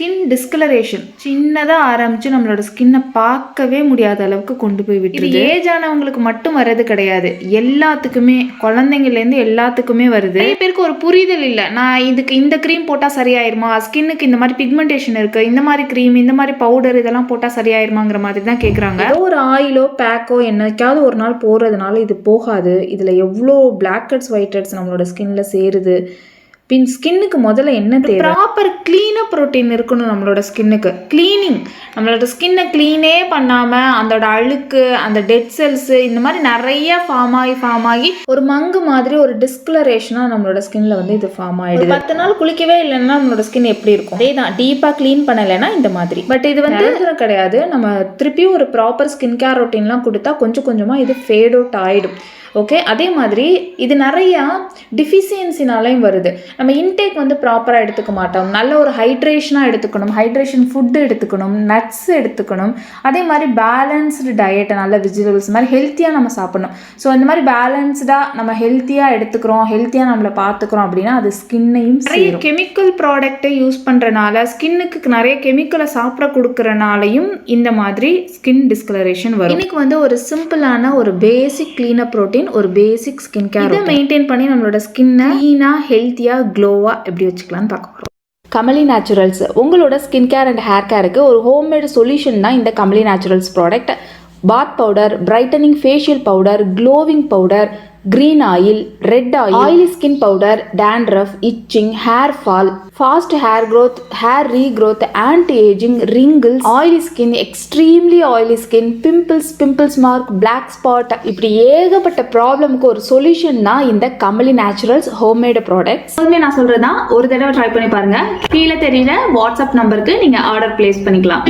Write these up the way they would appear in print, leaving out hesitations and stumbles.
Skin discolouration சின்னதாக ஆரம்பித்து நம்மளோட ஸ்கின்னை பார்க்கவே முடியாத அளவுக்கு கொண்டு போய் விட்டுருது. ஏஜ் ஆனவங்களுக்கு மட்டும் வர்றது கிடையாது, எல்லாத்துக்குமே, குழந்தைங்கள்லேருந்து எல்லாத்துக்குமே வருது. நிறைய பேருக்கு ஒரு புரிதல் இல்லை, நான் இதுக்கு இந்த க்ரீம் போட்டால் சரியாயிருமா, ஸ்கின்னுக்கு இந்த மாதிரி பிக்மெண்டேஷன் இருக்குது, இந்த மாதிரி க்ரீம் இந்த மாதிரி பவுடர் இதெல்லாம் போட்டால் சரியாயிருமாங்கிற மாதிரி தான் கேட்குறாங்க. ஏதோ ஒரு ஆயிலோ பேக்கோ என்னைக்காவது ஒரு நாள் போடுறதுனால இது போகாது. இதில் எவ்வளோ பிளாக் ஹெட்ஸ் ஒயிட் ஹெட்ஸ் நம்மளோட ஸ்கின்ல சேருது. பின் ஸ்கின்னுக்கு முதல்ல என்ன தேவை? ப்ராப்பர் க்ளீனாக ப்ரோட்டீன் இருக்கணும் நம்மளோட ஸ்கின்னுக்கு. க்ளீனிங், நம்மளோட ஸ்கின்னை க்ளீனே பண்ணாமல் அதோட அழுக்கு, அந்த டெட் செல்ஸு இந்த மாதிரி நிறைய ஃபார்ம் ஆகி ஒரு மங்கு மாதிரி ஒரு டிஸ்கலரேஷனாக நம்மளோட ஸ்கின்ல வந்து இது ஃபார்ம் ஆகிடுது. 10 நாள் குளிக்கவே இல்லைன்னா நம்மளோட ஸ்கின் எப்படி இருக்கும்? அதே தான், டீப்பாக க்ளீன் பண்ணலைன்னா இந்த மாதிரி. பட் இது வந்து கிடையாது, நம்ம திருப்பியும் ஒரு ப்ராப்பர் ஸ்கின் கேர் ரொட்டீன்லாம் கொடுத்தா கொஞ்சம் கொஞ்சமாக இது ஃபேட் அவுட் ஆகிடும். ஓகே, அதே மாதிரி இது நிறையா டிஃபிஷியன்சினாலையும் வருது. நம்ம இன்டேக் வந்து ப்ராப்பராக எடுத்துக்க மாட்டோம். நல்ல ஒரு ஹைட்ரேஷனாக எடுத்துக்கணும், ஹைட்ரேஷன் ஃபுட்டு எடுத்துக்கணும், நட்ஸ் எடுத்துக்கணும். அதே மாதிரி பேலன்ஸ்டு டயட்டை, நல்ல வெஜிடபிள்ஸ் மாதிரி ஹெல்த்தியாக நம்ம சாப்பிடணும். ஸோ இந்த மாதிரி பேலன்ஸ்டாக நம்ம ஹெல்த்தியாக எடுத்துக்கிறோம், ஹெல்த்தியாக நம்மளை பார்த்துக்கிறோம் அப்படின்னா அது ஸ்கின்னையும் நிறைய கெமிக்கல் ப்ராடக்டை யூஸ் பண்ணுறனால, ஸ்கின்னுக்கு நிறைய கெமிக்கலை சாப்பிட கொடுக்குறனாலையும் இந்த மாதிரி ஸ்கின் டிஸ்கலரேஷன் வரும். இன்னைக்கு வந்து ஒரு சிம்பிளான ஒரு பேசிக் க்ளீனப் ப்ரோட்டீன், ஒரு பேசிக் ஸ்கின் கேர் இதை மெயின்டைன் பண்ணி நம்மளோட ஸ்கின்னை க்ளீனாக ஹெல்த்தியாக க்ளோவாக எப்படி வச்சுக்கலாம்னு பார்க்க போகிறோம். கமலி நேச்சுரல்ஸ் உங்களோட ஸ்கின் கேர் அண்ட் ஹேர் கேருக்கு ஒரு ஹோம்மேட் சொல்யூஷன் தான் இந்த கமலி நேச்சுரல்ஸ் ப்ராடக்ட். பாத் powder, brightening facial powder, glowing powder, green oil, red oil, oily skin powder, dandruff, itching, hair fall, fast hair growth, hair regrowth, anti-aging, wrinkles, oily skin, extremely oily skin, pimples mark, black spot, இப்படி ஏகப்பட்ட ப்ராப்ளமுக்கு ஒரு solution தான் இந்த Kamali naturals homemade products. எப்போதுமே நான் சொல்றதுதான், ஒரு தடவை ட்ரை பண்ணி பாருங்க. கீழே தெரியுற வாட்ஸ்அப் நம்பருக்கு நீங்க ஆர்டர் பிளேஸ் பண்ணிக்கலாம்.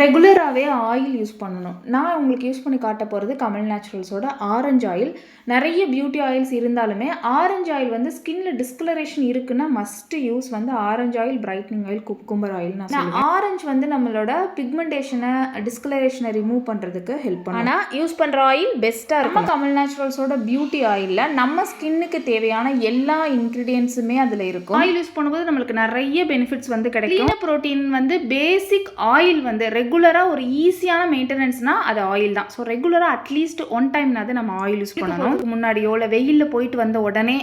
ரெகுலராகவே ஆயில் யூஸ் பண்ணணும். நான் உங்களுக்கு யூஸ் பண்ணி காட்ட போகிறது கமல் நேச்சுரல்ஸோட ஆரஞ்சு ஆயில். நிறைய பியூட்டி ஆயில்ஸ் இருந்தாலுமே ஆரஞ்சு ஆயில் வந்து ஸ்கின்ல டிஸ்கலரேஷன் இருக்குன்னா மஸ்ட் யூஸ் வந்து orange oil, brightening oil, cucumber oil. நான் ஆரஞ்சு வந்து நம்மளோட பிக்மெண்டேஷனை, டிஸ்கலரேஷனை ரிமூவ் பண்ணுறதுக்கு ஹெல்ப் பண்ணும். ஆனால் யூஸ் பண்ணுற ஆயில் பெஸ்ட்டாக இருக்கும். கமல் நேச்சுரல்ஸோட பியூட்டி ஆயிலில் நம்ம ஸ்கின்னுக்கு தேவையான எல்லா இன்க்ரீடியன்ஸுமே அதில் இருக்கும். ஆயில் யூஸ் பண்ணும்போது நம்மளுக்கு நிறைய பெனிஃபிட்ஸ் வந்து கிடைக்கும். ப்ரோட்டீன் வந்து பேசிக் ஆயில் வந்து ரெகுலராக ஒரு ஈஸியான மெயின்டெனன்ஸ்னால் அது ஆயில் தான். ஸோ ரெகுலராக அட்லீஸ்ட் ஒன் டைம்னாவது நம்ம ஆயில் யூஸ் பண்ணணும். முன்னாடியோ இல்லை வெயிலில் போயிட்டு வந்த உடனே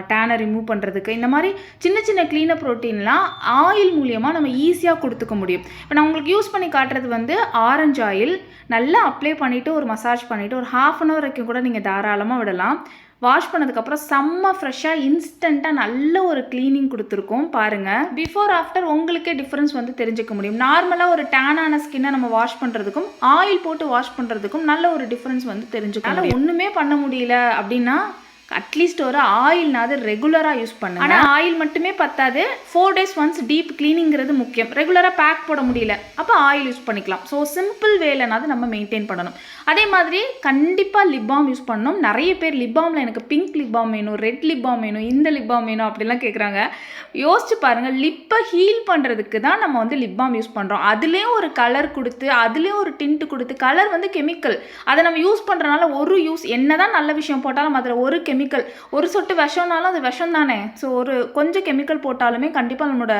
டேனை ரிமூவ் பண்ணுறதுக்கு இந்த மாதிரி சின்ன சின்ன க்ளீனப் ப்ரோட்டீன்லாம் ஆயில் மூலியமாக நம்ம ஈஸியாக கொடுத்துக்க முடியும். இப்போ நான் உங்களுக்கு யூஸ் பண்ணி காட்டுறது வந்து ஆரஞ்சு ஆயில். நல்லா அப்ளை பண்ணிவிட்டு ஒரு மசாஜ் பண்ணிவிட்டு ஒரு 1/2 hour வரைக்கும் கூட நீங்கள் தாராளமாக விடலாம். வாஷ் பண்ணதுக்கப்புறம் செம்ம ஃப்ரெஷ்ஷாக இன்ஸ்டண்ட்டாக நல்ல ஒரு க்ளீனிங் கொடுத்துருக்கோம். பாருங்கள், பிஃபோர் ஆஃப்டர் உங்களுக்கே டிஃப்ரென்ஸ் வந்து தெரிஞ்சுக்க முடியும். நார்மலாக ஒரு டேனான ஸ்கின்னை நம்ம வாஷ் பண்ணுறதுக்கும் ஆயில் போட்டு வாஷ் பண்ணுறதுக்கும் நல்ல ஒரு டிஃப்ரென்ஸ் வந்து தெரிஞ்சுக்கலாம். அதனால் ஒன்றுமே பண்ண முடியல அப்படின்னா அட்லீஸ்ட் ஒரு ஆயில்னாவது ரெகுலராக யூஸ் பண்ணுங்க. ஆனால் ஆயில் மட்டுமே பத்தாது, 4 days ஒன்ஸ் டீப் கிளீனிங்கிறது முக்கியம். ரெகுலராக பேக் போட முடியல அப்போ ஆயில் யூஸ் பண்ணிக்கலாம். ஸோ சிம்பிள் வேலைனாவது நம்ம மெயின்டைன் பண்ணணும். அதே மாதிரி கண்டிப்பாக லிப் பாம் யூஸ் பண்ணணும். நிறைய பேர் லிப் பாமில் எனக்கு பிங்க் லிப் பாம் வேணும், ரெட் லிப் பாம் வேணும், இந்த லிப் பாம் வேணும் அப்படிலாம் கேட்குறாங்க. யோசிச்சு பாருங்கள், லிப்பை ஹீல் பண்ணுறதுக்கு தான் நம்ம வந்து லிப் பாம் யூஸ் பண்ணுறோம். அதுலேயும் ஒரு கலர் கொடுத்து, அதுலேயும் ஒரு டிண்ட் கொடுத்து, கலர் வந்து கெமிக்கல், அதை நம்ம யூஸ் பண்ணுறதுனால ஒரு யூஸ் என்ன தான் நல்ல விஷயம் போட்டாலும் அதில் ஒரு கெமிக்கல், ஒரு சொட்டு விஷம்னாலும் அது விஷம் தானே. ஸோ ஒரு கொஞ்சம் கெமிக்கல் போட்டாலுமே கண்டிப்பாக நம்மளோட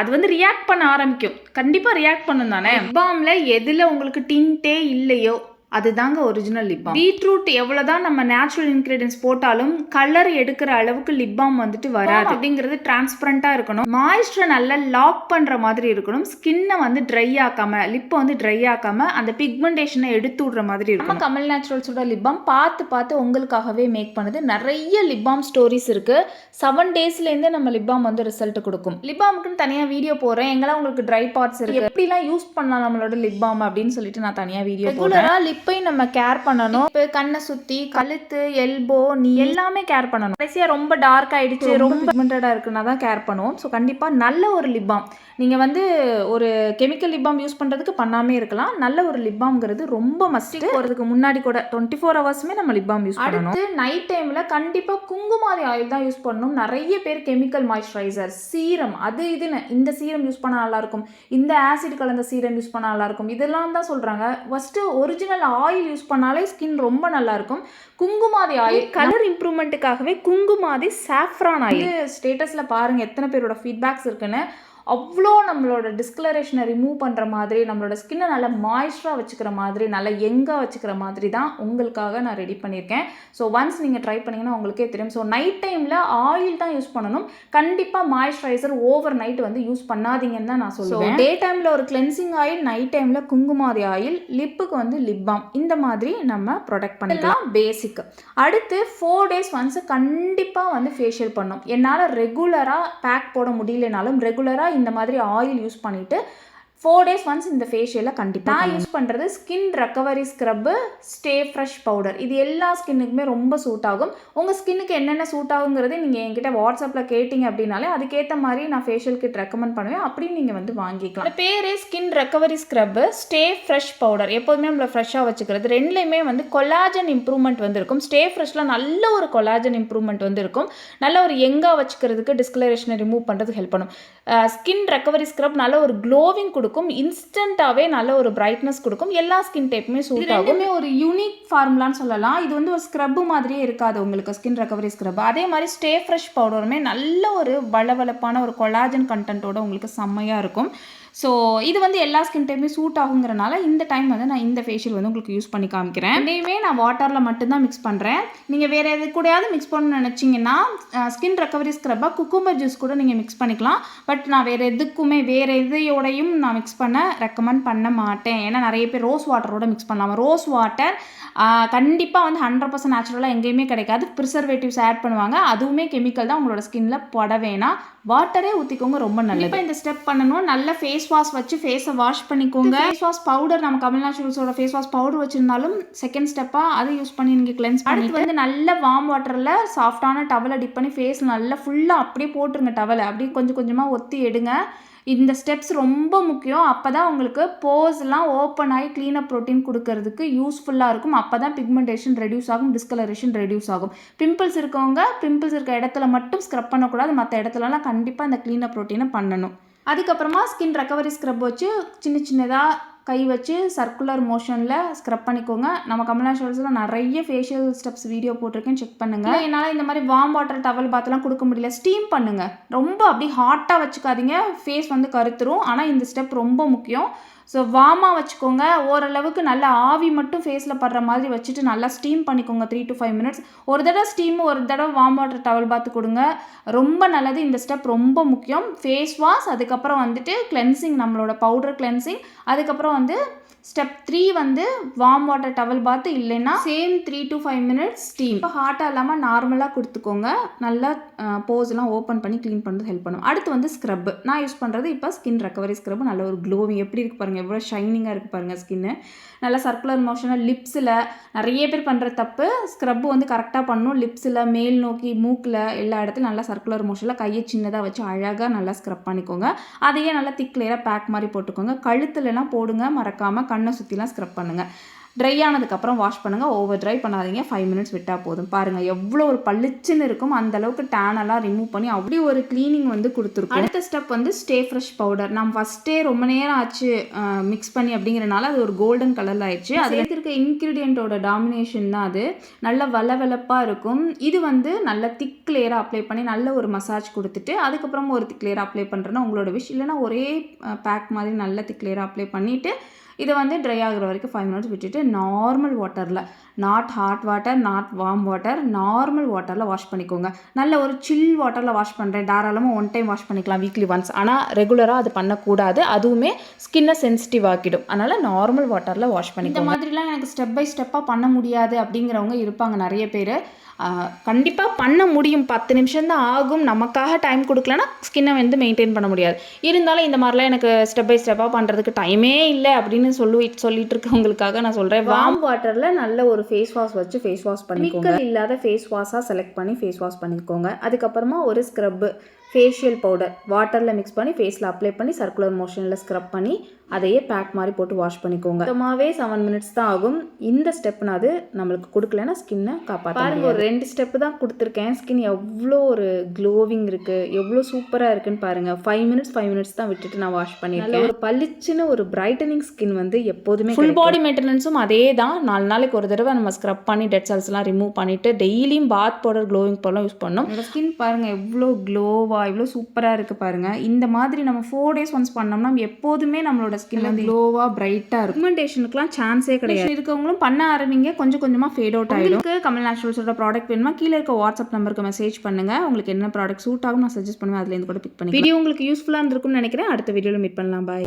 அது வந்து ரியாக்ட் பண்ண ஆரம்பிக்கும். கண்டிப்பாக ரியாக்ட் பண்ணும் தானே. லிப் பாமில் எதில் உங்களுக்கு டிண்டே இல்லையோ அதுதாங்க ஒரிஜினல் லிப் பாம். பீட்ரூட் எவ்வளோதான் நம்ம நேச்சுரல் இன்க்ரீடியன்ஸ் போட்டாலும் கலர் எடுக்கிற அளவுக்கு லிப் பாம் வந்துட்டு வராது. அப்படிங்கிறது டிரான்ஸ்பரண்டாக இருக்கணும். மாய்ஸ்சரை நல்லா லாக் பண்ணுற மாதிரி இருக்கணும். ஸ்கின்னை வந்து ட்ரை ஆக்காம, லிப்பை வந்து ட்ரை ஆக்காம அந்த பிக்மெண்டேஷனை எடுத்து விடுற மாதிரி இருக்கும். நம்ம கமல் நேச்சுரல்ஸோட லிப் பாம் பார்த்து உங்களுக்காகவே மேக் பண்ணுது. நிறைய லிப் பாம் ஸ்டோரிஸ் இருக்கு. 7 daysலேருந்தே நம்ம லிப் பாம் வந்து ரிசல்ட் கொடுக்கும். லிப் பாமுக்குன்னு தனியாக வீடியோ போடுறேன். எங்கெல்லாம் உங்களுக்கு ட்ரை பார்ட்ஸ் இருக்கு, எப்படிலாம் யூஸ் பண்ணலாம் நம்மளோட லிப் பாம் அப்படின்னு சொல்லிட்டு நான் தனியாக வீடியோ போடுறேன். லிப்பை நம்ம கேர் பண்ணணும். இப்போ கண்ணை சுற்றி, கழுத்து, எல்போ, நீ எல்லாமே கேர் பண்ணணும். கடைசியாக ரொம்ப டார்க் ஆகிடுச்சு, ரொம்ப பிக்மெண்டடாக இருக்குன்னா தான் கேர் பண்ணுவோம். ஸோ கண்டிப்பாக நல்ல ஒரு லிப் பாம் நீங்கள் வந்து ஒரு கெமிக்கல் லிப் பாம் யூஸ் பண்ணுறதுக்கு பண்ணாமே இருக்கலாம். நல்ல ஒரு லிப் பாம்ங்கிறது ரொம்ப மஸ்ட். போகிறதுக்கு முன்னாடி கூட 24 hours நம்ம லிப் பாம் யூஸ் பண்ணணும். அடுத்து நைட் டைமில் கண்டிப்பாக குங்குமாரி ஆயில் தான் யூஸ் பண்ணணும். நிறைய பேர் கெமிக்கல் மாய்ஸ்சரைசர், சீரம், அது இதுன்னு இந்த சீரம் யூஸ் பண்ணால் நல்லாயிருக்கும், இந்த ஆசிட் கலந்த சீரம் யூஸ் பண்ணால் நல்லாயிருக்கும், இதெல்லாம் தான் சொல்கிறாங்க. ஃபஸ்ட்டு ஒரிஜினல் ஆயில் யூஸ் பண்ணாலே ஸ்கின் ரொம்ப நல்லாயிருக்கும். குங்குமாதி ஆயில் கலர் இம்ப்ரூவ்மெண்ட்டுக்காகவே குங்குமாதி சாஃப்ரான் ஆயில் ஸ்டேட்டஸில் பாருங்கள் எத்தனை பேரோட ஃபீட்பேக்ஸ் இருக்குன்னு. அவ்வளோ நம்மளோட டிஸ்கலரேஷனை ரிமூவ் பண்ணுற மாதிரி, நம்மளோட ஸ்கின்னை நல்லா மாய்ஸ்டராக வச்சுக்கிற மாதிரி, நல்லா யங்காக வச்சுக்கிற மாதிரி தான் உங்களுக்காக நான் ரெடி பண்ணியிருக்கேன். ஸோ ஒன்ஸ் நீங்கள் ட்ரை பண்ணிங்கன்னா உங்களுக்கே தெரியும். ஸோ நைட் டைமில் ஆயில் தான் யூஸ் பண்ணணும். கண்டிப்பாக மாய்ஸ்சரைசர் ஓவர் நைட் வந்து யூஸ் பண்ணாதீங்கன்னு தான் நான் சொல்லுவேன். டே டைமில் ஒரு கிளென்சிங் ஆயில், நைட் டைமில் குங்குமாதி ஆயில், லிப்புக்கு வந்து லிப் பாம், இந்த மாதிரி நம்ம ப்ரொடெக்ட் பண்ணிக்கலாம். பேசிக். அடுத்து 4 days ஒன்ஸ் கண்டிப்பாக வந்து ஃபேஷியல் பண்ணணும். என்னால் ரெகுலராக பேக் போட முடியலனாலும் ரெகுலராக இந்த மாதிரி ஆயில் யூஸ் பண்ணிவிட்டு 4 days ஒன்ஸ் இந்த ஃபேஷியலில் கண்டிப்பாக நான் யூஸ் பண்ணுறது skin recovery scrub, stay fresh powder. இது எல்லா ஸ்கின்னுக்குமே ரொம்ப சூட் ஆகும். உங்கள் ஸ்கின்னுக்கு என்னென்ன சூட் ஆகுங்கிறது நீங்கள் என்கிட்ட வாட்ஸ்அப்பில் கேட்டிங்க அப்படின்னாலே அதுக்கேற்ற மாதிரி நான் ஃபேஷியல் கிட் ரெக்கமெண்ட் பண்ணுவேன். அப்படி நீங்கள் வந்து வாங்கிக்கலாம். இந்த பேரே skin recovery scrub, stay fresh powder. எப்போதுமே நம்மளை ஃப்ரெஷ்ஷாக வச்சுக்கிறது. ரெண்டுலேயுமே வந்து கொலாஜன் இம்ப்ரூவ்மெண்ட் வந்து இருக்கும். ஸ்டே ஃப்ரெஷ்ஷில் நல்ல ஒரு கொலாஜன் இம்ப்ரூவ்மெண்ட் வந்து இருக்கும். நல்ல ஒரு யங்காக வச்சுக்கிறதுக்கு, டிஸ்கலரேஷனை ரிமூவ் பண்ணுறதுக்கு ஹெல்ப் பண்ணும். ஸ்கின் ரெக்கவரி ஸ்க்ரப் நல்ல ஒரு க்ளோவிங் கொடுக்கும். இன்ஸ்டன்ட்டாகவே நல்ல ஒரு பிரைட்னஸ் கொடுக்கும். எல்லா ஸ்கின் டைப்புமே சூட் ஆகும். ஒரு யூனிக் ஃபார்முலான்னு சொல்லலாம். இது வந்து ஒரு ஸ்க்ரப் மாதிரியே இருக்காது உங்களுக்கு ஸ்கின் ரெக்கவரி ஸ்க்ரப். அதே மாதிரி ஸ்டே ஃப்ரெஷ் பவுடருமே நல்ல ஒரு வளவளப்பான ஒரு கொலாஜன் கண்டென்ட்டோட உங்களுக்கு செம்மையாக இருக்கும். ஸோ இது வந்து எல்லா ஸ்கின் டைப்புமே சூட் ஆகுங்கிறனால இந்த டைம் வந்து நான் இந்த ஃபேஷியல் வந்து உங்களுக்கு யூஸ் பண்ணி காமிக்கிறேன். ரெண்டையுமே நான் வாட்டரில் மட்டும்தான் மிக்ஸ் பண்ணுறேன். நீங்கள் வேறு எது கூடயாவது மிக்ஸ் பண்ணணும்னு நினச்சிங்கன்னா ஸ்கின் ரெக்கவரி ஸ்க்ரப்பாக குக்கும்பர் ஜூஸ் கூட நீங்கள் மிக்ஸ் பண்ணிக்கலாம். பட் நான் வேறு எதையோடையும் நான் மிக்ஸ் பண்ண ரெக்கமெண்ட் பண்ண மாட்டேன். ஏன்னா நிறைய பேர் ரோஸ் வாட்டரோட மிக்ஸ் பண்ணலாம். ரோஸ் வாட்டர் கண்டிப்பாக வந்து 100% நேச்சுரலாக எங்கேயுமே கிடைக்காது. ப்ரிசர்வேட்டிவ்ஸ் ஆட் பண்ணுவாங்க. அதுவுமே கெமிக்கல் தான். உங்களோட ஸ்கின்ல பட வேணாம். வாட்டரே ஊற்றிக்கோங்க, ரொம்ப நல்லது. இப்போ இந்த ஸ்டெப் பண்ணணும். நல்ல ஃபேஸ் வாஷ் வச்சு ஃபேஸை வாஷ் பண்ணிக்கோங்க. ஃபேஸ் வாஷ் பவுடர், நம்ம கமல் நேச்சுரல்ஸோட ஃபேஸ் வாஷ் பவுடர் வச்சுருந்தாலும் செகண்ட் ஸ்டெப்பாக அதை யூஸ் பண்ணி நீங்கள் கிளென்ஸ் பண்ணிட்டு வந்து நல்ல வார்ம் வாட்டரில் சாஃப்டான டவலை டிப் பண்ணி ஃபேஸ் நல்லா ஃபுல்லாக அப்படியே போட்டுருங்க. டவலை அப்படியே கொஞ்சம் கொஞ்சமாக ஒத்தி எடுங்க. இந்த ஸ்டெப்ஸ் ரொம்ப முக்கியம். அப்போ தான் உங்களுக்கு போர்ஸ்லாம் ஓப்பன் ஆகி க்ளீனப் ப்ரோட்டீன் கொடுக்கறதுக்கு யூஸ்ஃபுல்லாக இருக்கும். அப்போ தான் பிக்மெண்டேஷன் ரெடியூஸ் ஆகும், டிஸ்கலரேஷன் ரெடியூஸ் ஆகும். பிம்பிள்ஸ் இருக்கவங்க பிம்பிள்ஸ் இருக்க இடத்துல மட்டும் ஸ்க்ரப் பண்ணக்கூடாது. மற்ற இடத்துலலாம் கண்டிப்பாக இந்த க்ளீனப் ப்ரோட்டீனை பண்ணணும். அதுக்கப்புறமா ஸ்கின் ரெக்கவரி ஸ்க்ரப் வச்சு சின்னதாக கை வச்சு சர்க்குலர் மோஷனில் ஸ்க்ரப் பண்ணிக்கோங்க. நம்ம கமல் நேச்சுரல்ஸில் நிறைய ஃபேஷியல் ஸ்டெப்ஸ் வீடியோ போட்டிருக்கேன், செக் பண்ணுங்கள். என்னால் இந்த மாதிரி வார்ம் வாட்டர் டவல் பாத்தெல்லாம் கொடுக்க முடியல. ஸ்டீம் பண்ணுங்கள். ரொம்ப அப்படி ஹாட்டாக வச்சுக்காதீங்க, ஃபேஸ் வந்து கருத்துரும். ஆனால் இந்த ஸ்டெப் ரொம்ப முக்கியம். ஸோ வார்மாக வச்சுக்கோங்க. ஓரளவுக்கு நல்லா ஆவி மட்டும் ஃபேஸில் படுற மாதிரி வச்சுட்டு நல்லா ஸ்டீம் பண்ணிக்கோங்க 3 to 5 minutes. ஒரு தடவை ஸ்டீம், ஒரு தடவை வார்ம் வாட்டர் டவல் பாத்து கொடுங்க. ரொம்ப நல்லது. இந்த ஸ்டெப் ரொம்ப முக்கியம். ஃபேஸ் வாஷ், அதுக்கப்புறம் வந்துட்டு கிளென்சிங், நம்மளோட பவுடர் கிளென்சிங், அதுக்கப்புறம் வந்து ஸ்டெப் 3 வந்து வார்ம் வாட்டர் டவல் பாத்து, இல்லைன்னா சேம் 3 to 5 minutes ஸ்டீம். இப்போ ஹாட்டாக இல்லாமல் நார்மலாக கொடுத்துக்கோங்க. நல்லா போஸ்லாம் ஓப்பன் பண்ணி க்ளீன் பண்ணுறது ஹெல்ப் பண்ணும். அடுத்து வந்து ஸ்க்ரப். நான் யூஸ் பண்ணுறது இப்போ ஸ்கின் ரெக்கவரி ஸ்க்ரப். நல்ல ஒரு க்ளோவிங் எப்படி இருக்குது பாருங்கள், எவ்வளோ ஷைனிங்காக இருக்குது பாருங்கள் ஸ்கின்னு. நல்லா சர்க்குலர் மோஷனில் லிப்ஸில் நிறைய பேர் பண்ணுற தப்பு, ஸ்க்ரப் வந்து கரெக்டாக பண்ணணும். லிப்ஸில், மேல் நோக்கி, மூக்கில், எல்லா இடத்துலையும் நல்லா சர்க்குலர் மோஷனில் கையை சின்னதாக வச்சு அழகாக நல்லா ஸ்க்ரப் பண்ணிக்கோங்க. அதையே நல்லா திக் லேயராக பேக் மாதிரி போட்டுக்கோங்க. கழுத்துலலாம் போடுங்க மறக்காமல். கண்ணை சுற்றிலாம் ஸ்க்ரப் பண்ணுங்கள். ட்ரை ஆனதுக்கப்புறம் வாஷ் பண்ணுங்கள். ஓவர் ட்ரை பண்ணாதீங்க. 5 minutes விட்டால் போதும். பாருங்கள் எவ்வளோ ஒரு பளிச்சுன்னு இருக்கும். அந்தளவுக்கு டேனெல்லாம் ரிமூவ் பண்ணி அப்படி ஒரு க்ளீனிங் வந்து கொடுத்துருக்கும். அடுத்த ஸ்டெப் வந்து ஸ்டே ஃப்ரெஷ் பவுடர். நம்ம ஃபஸ்ட்டே ரொம்ப நேரம் ஆச்சு மிக்ஸ் பண்ணி அப்படிங்கிறனால அது ஒரு கோல்டன் கலரில் ஆயிடுச்சு. அது இருக்க இன்க்ரீடியண்ட்டோட டாமினேஷன் தான் அது. நல்ல வளவளப்பாக இருக்கும். இது வந்து நல்ல திக் லேயராக அப்ளை பண்ணி நல்ல ஒரு மசாஜ் கொடுத்துட்டு அதுக்கப்புறம் ஒரு திக் லேயராக அப்ளை பண்ணுறேன்னா உங்களோட விஷ். இல்லைனா ஒரே பேக் மாதிரி நல்ல திக் லேயராக அப்ளை பண்ணிவிட்டு இதை வந்து ட்ரை ஆகிற வரைக்கும் 5 minutes விட்டுட்டு நார்மல் வாட்டரில், not hot water, not warm water, normal வாட்டரில் வாஷ் பண்ணிக்கோங்க. நல்ல ஒரு சில் வாட்டரில் வாஷ் பண்ணுறேன். தாராளமாக 1 time வாஷ் பண்ணிக்கலாம் வீக்லி ஒன்ஸ். ஆனால் ரெகுலராக அது பண்ணக்கூடாது. அதுவுமே ஸ்கின்னை சென்சிட்டிவ் ஆக்கிடும். அதனால் நார்மல் வாட்டரில் வாஷ் பண்ணி. இந்த மாதிரிலாம் எனக்கு ஸ்டெப் பை ஸ்டெப்பாக பண்ண முடியாது அப்படிங்கிறவங்க இருப்பாங்க நிறைய பேர். கண்டிப்பாக பண்ண முடியும். 10 நிமிஷம் தான் ஆகும். நமக்காக டைம் கொடுக்கலன்னா ஸ்கின்னை வந்து மெயின்டைன் பண்ண முடியாது. இருந்தாலும் இந்த மாதிரிலாம் எனக்கு ஸ்டெப் பை ஸ்டெப்பாக பண்ணுறதுக்கு டைமே இல்லை அப்படின்னு சொல்லிட்டு இருக்கவங்களுக்காக நான் சொல்கிறேன். வார்ம் வாட்டரில் நல்ல ஒரு ஃபேஸ் வாஷ் வச்சு ஃபேஸ் வாஷ் பண்ணிக்கோங்க. கெமிக்கல் இல்லாத ஃபேஸ் வாஷாக செலக்ட் பண்ணி ஃபேஸ் வாஷ் பண்ணிக்கோங்க. அதுக்கப்புறமா ஒரு ஸ்க்ரப்பு, ஃபேஷியல் பவுடர் வாட்டரில் மிக்ஸ் பண்ணி ஃபேஸில் அப்ளை பண்ணி சர்க்குலர் மோஷனில் ஸ்க்ரப் பண்ணி அதையே பேக் மாதிரி போட்டு வாஷ் பண்ணிக்கோங்க. சுத்தமாகவே 7 மினிட்ஸ் தான் ஆகும். இந்த ஸ்டெப்னா அது நம்மளுக்கு கொடுக்கலன்னா ஸ்கின்னை காப்பாற்ற பாருங்கள். ஒரு 2 ஸ்டெப்பு தான் கொடுத்துருக்கேன். ஸ்கின் எவ்வளோ ஒரு க்ளோவிங் இருக்குது, எவ்வளோ சூப்பராக இருக்குன்னு பாருங்கள். 5 மினிட்ஸ் தான் விட்டுட்டு நான் வாஷ் பண்ணியிருக்கேன். ஒரு பளிச்சுன்னு ஒரு பிரைட்டனிங் ஸ்கின் வந்து எப்போதுமே. ஃபுல் பாடி மெயின்டெனன்ஸும் அதே தான். 4 நாளைக்கு ஒரு தடவை நம்ம ஸ்க்ரப் பண்ணி டெட் செல்ஸ்லாம் ரிமூவ் பண்ணிவிட்டு டெய்லியும் பாத் பவுடர், க்ளோவிங் பவுடர்லாம் யூஸ் பண்ணணும். என்னோட ஸ்கின் பாருங்கள் எவ்வளோ க்ளோவாக எவ்வளோ சூப்பராக இருக்குது பாருங்கள். இந்த மாதிரி நம்ம 4 days ஒன்ஸ் பண்ணோம்னா எப்போதுமே நம்மளோட ஸ்கின் வந்து க்ளோவாக பிரைட்டாக இருக்கும். பிக்மெண்டேஷனுக்குலாம் சான்ஸே கிடையாது. இருக்கவங்களும் பண்ண ஆரம்பிங்க, கொஞ்சம் கொஞ்சமாக ஃபேட் அவுட் ஆகிடும். கமல் நேச்சுரல்ஸோட ப்ராடக்ட் வேணுமா கீழே இருக்க வாட்ஸ்அப் நம்பருக்கு மெசேஜ் பண்ணுங்கள். உங்களுக்கு என்ன ப்ராடக்ட் சூட் ஆகும் நான் சஜஸ்ட் பண்ணுவேன். அதுலேருந்து கூட பிக் பண்ணி. வீடியோ உங்களுக்கு யூஸ்ஃபுல்லாக இருந்திருக்கும்னு நினைக்கிறேன். அடுத்த வீடியோவில் மீட் பண்ணலாம். பாய்.